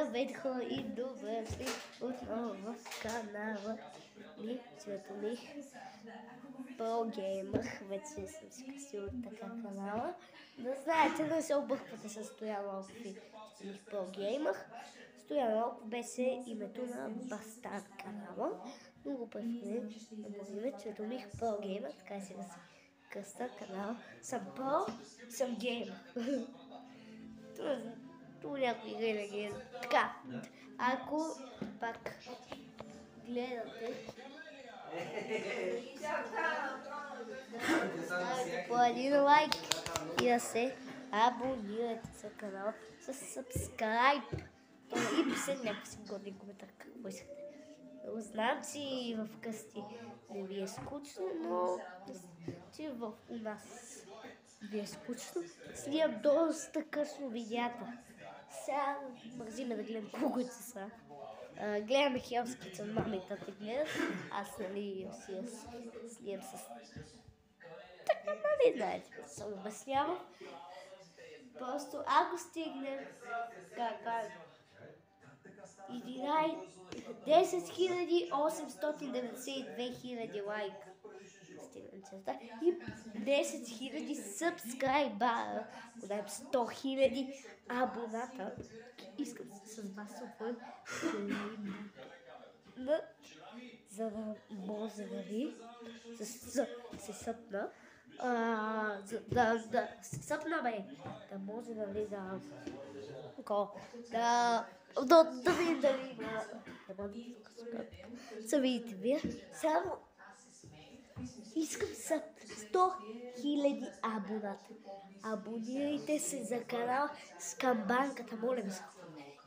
Здравейте хора и добре дошли отново в канала ми, Цветомир ProGamer. Вече съм си красил така канала. Да знаете, да се обърквате с Стоян Лалков и Цветомир ProGamer. Стоян Лалков беше името на Бастан канала, но го преферирам на моето име Цветомир ProGamer, така си да си кръста канала. Съм про, съм геймер. Това някой игри на гейм. Така, ако пак гледате, ставите по един лайк и да се абонирате за канала с subscribe. И писате някакви годни коментар, какво искате. Знам, че вкъщи не ви е скучно, но че у нас ви е скучно. Снимам доста късно видеята. Сега мързиме да гледам колко часа. Гледаме Hell's Kitchen, мама и тата гледат. Аз нали си снимам с... Така, нали знаете, съм обяснявам. Просто ако стигнем 10 892 лайка и 10 000 субскрайбара, годаем 100 000 абоната. Искам с вас да отворим за да може да ви се съпна. Да се съпна, бе. Да може да влиза да видим дали има... Са видите вие. Само искам 100 000 абоната. Абонирайте се за канал с камбанката, моля ви се.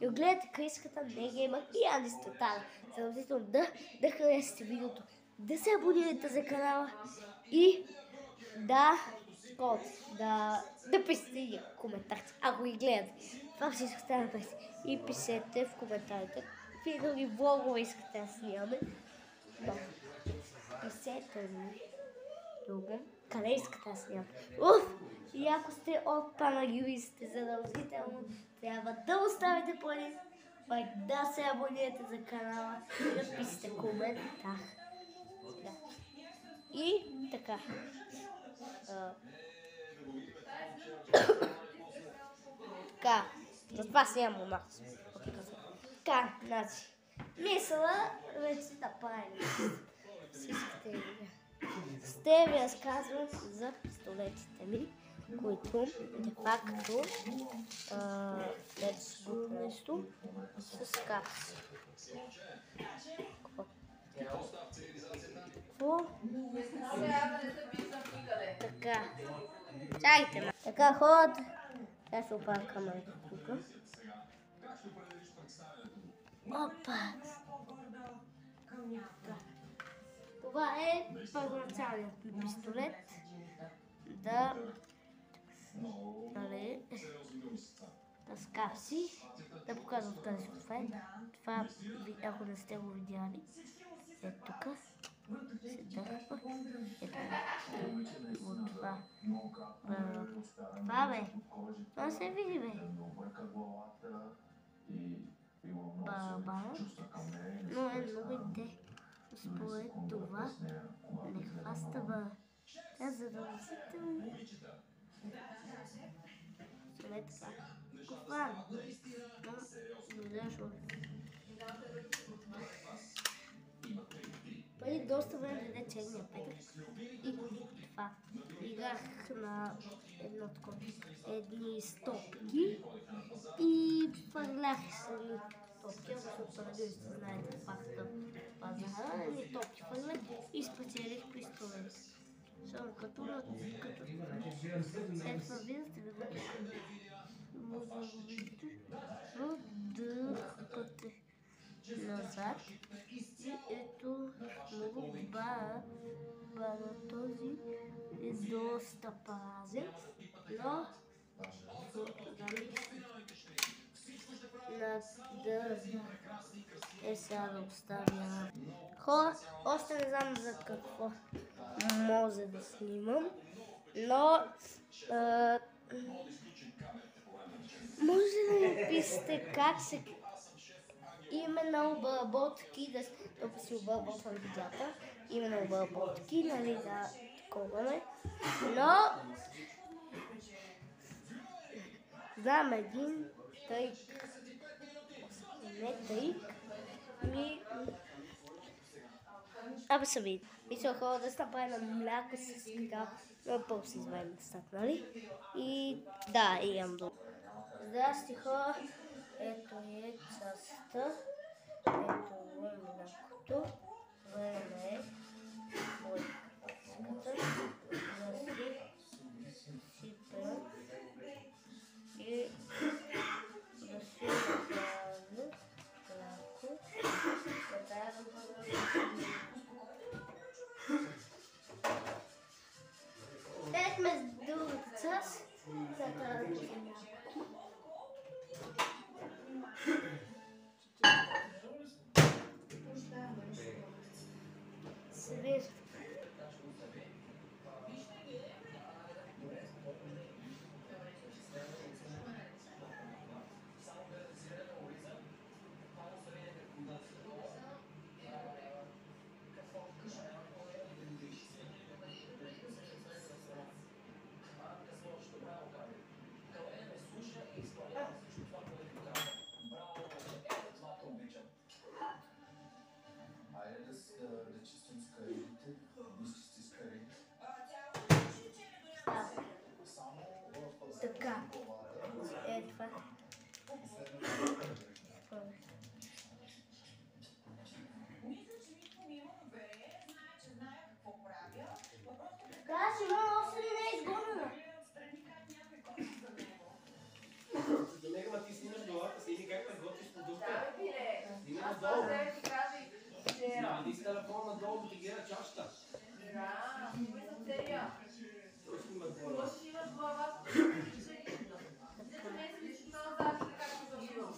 И гледате Криската, не геймър и Ани Стотара. Задължително да харесате видеото, да се абонирате за канала и да пишете коментар, ако ги гледате. Това всичко сте да напишете. И пишете в коментарите какви други влогове искате да снимаме. Пишете ми друго. Къде искате да снимаме? И ако сте от панагюристите, задължително трябва да оставите по един лайк, да се абонирате за канала и да пишете коментар. И така. Така, затова си имам монах. Така, значи, мисъла вече да правим всичките видеа. Ще ви разказвам за пистолетите ми, които де-факто след друго нещо с капси. Така. Чайте ме. Така хората. Сега се опавя камерата тук. Опа. Това е първоначалният ми пистолет. С капси. Да показвам къде се това е. Това, ако не сте го видяли, е тук. Се дърпа. Ето от това. Това бе. Това се види бе. Барабана. Но е много интересно. Според това не хваста бъра. Тя задължително. След така. Кофан. Преди доста време даде черния петък и това. Играх на едни стопки и фърлях се топки, защото панагюристите знаете факта пазара, едни топки фърлях и спечелих пистолет. Само като след това виждате ви го дърпате назад и ето много бара този е доста празен, но сега да оставя хора. Още не знам за какво може да снимам, но може да ми пишете как се има на обработки, да си обработвам видеята. Има на обработки, нали, да, такова не. Но знам един трик. Не трик, абе са ви. Мисля хора да се направи на мляко с какао, но по-си извадим стъпнали. И да, имам до. Здрасти хора, ето е частта, ето е млякото, време е бойката, да си сипем и да си направим мляко, да трябва да бъдем. Техме с другата част, за да бъдем мляко. Свир. Така, е това. Да, Симон, още ли не е изгонена? За него, ма ти снимаш главата, сними как да готвиш продукта. Снимай надолу. Наведи с телефона надолу, да ти гледа чашата. Да, снимай за целия. Той снима глава. Какво ще снимаш главата? Не ме си лично назад, както завивам.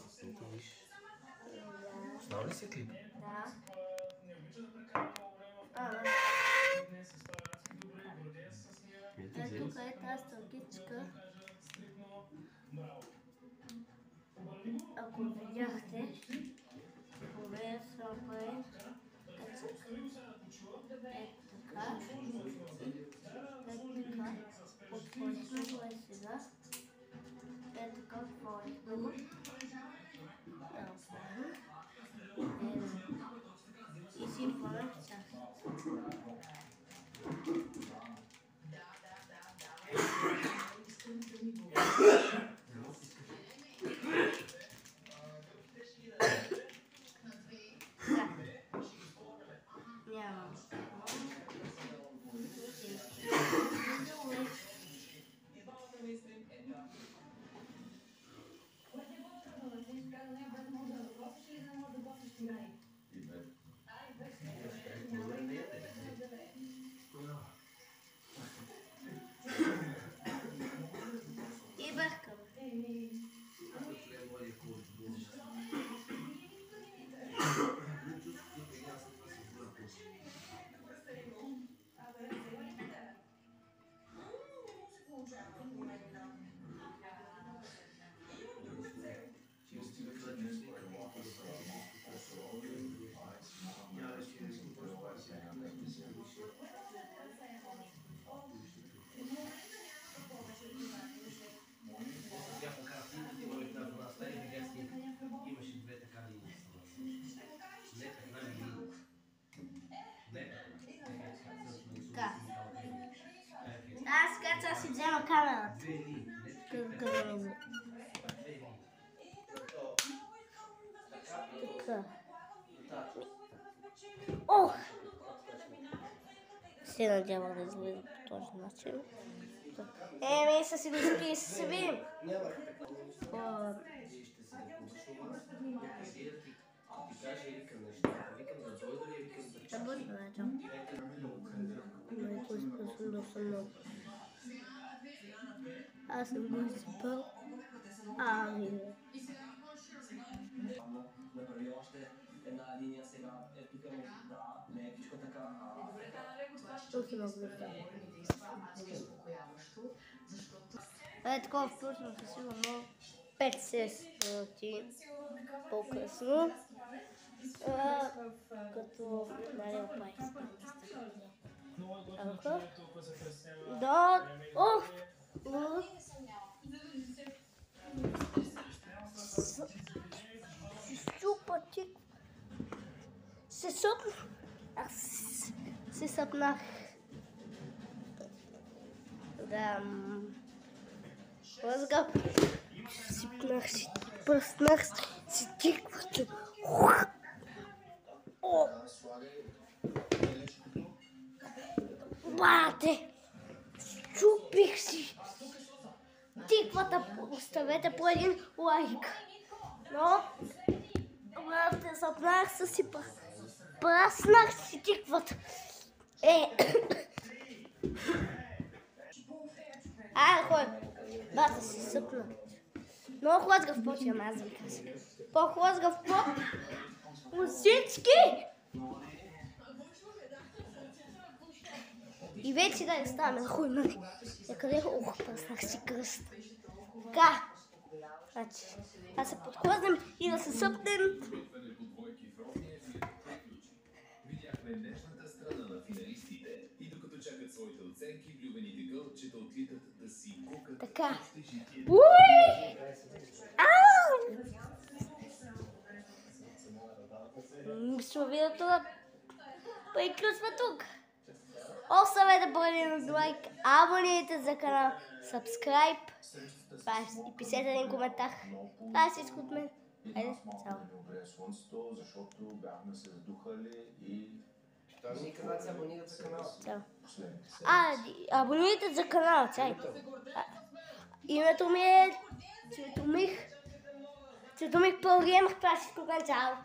Знал ли си клип? Да. Тук е тази стълкичка. Ако видяхте, поне съм направил кацък. Ето така. Ето така. Отпочваме го е сега. Ето така отпочваме го. И сипваме в чашата. И бъркам. Аз сега си взема камерата. Така. Ох! Се надявам да излезе по този начин. Еми, са си го спи, са се видим. Да бъде, да чам. Майко изпълсвам да съм много. Аз съм го изсипал. Направи още една линия сега, ето тук да, лекичко така. Тук има глупа. Е, такова впрочем, със сигурно 5-6 минути по-късно. Като Дарио Пайс. Да, оф! Супа тик. Се съпнах. Да. Лъзгав. Сипнах си. Пръснах си тиквата. О! Бате! Щупих си тиквата. Оставете по един лайк. Но, бате, съпнах си. Праснах си тиквата. Хой, бата си съпна. Много хлъзгав пот имам, аз ви казвам. По-хлъзгав пот от всички. И вече да ставаме на хуй, нали? Къде праснах си кръст. Така. Значи, аз се подхлъзнем и да се съпнем. Видяхме днешната страна на финалистите и докато чакат своите оценки, влюбените гълчета отлитат да си кукат. Така. Уй! Ще видя това. Приключва тук. Оставете да бъдем лайк, абонирайте за канал, subscribe и пишете един коментар. Това е всичко от мен. Хайде, цяло. Защото бяхме се задухали и... Той ми каза да се абонират за канала. Абонирайте за канала, чай. Името ми е Цветомих Пългемах, това е всичко от мен, цяло.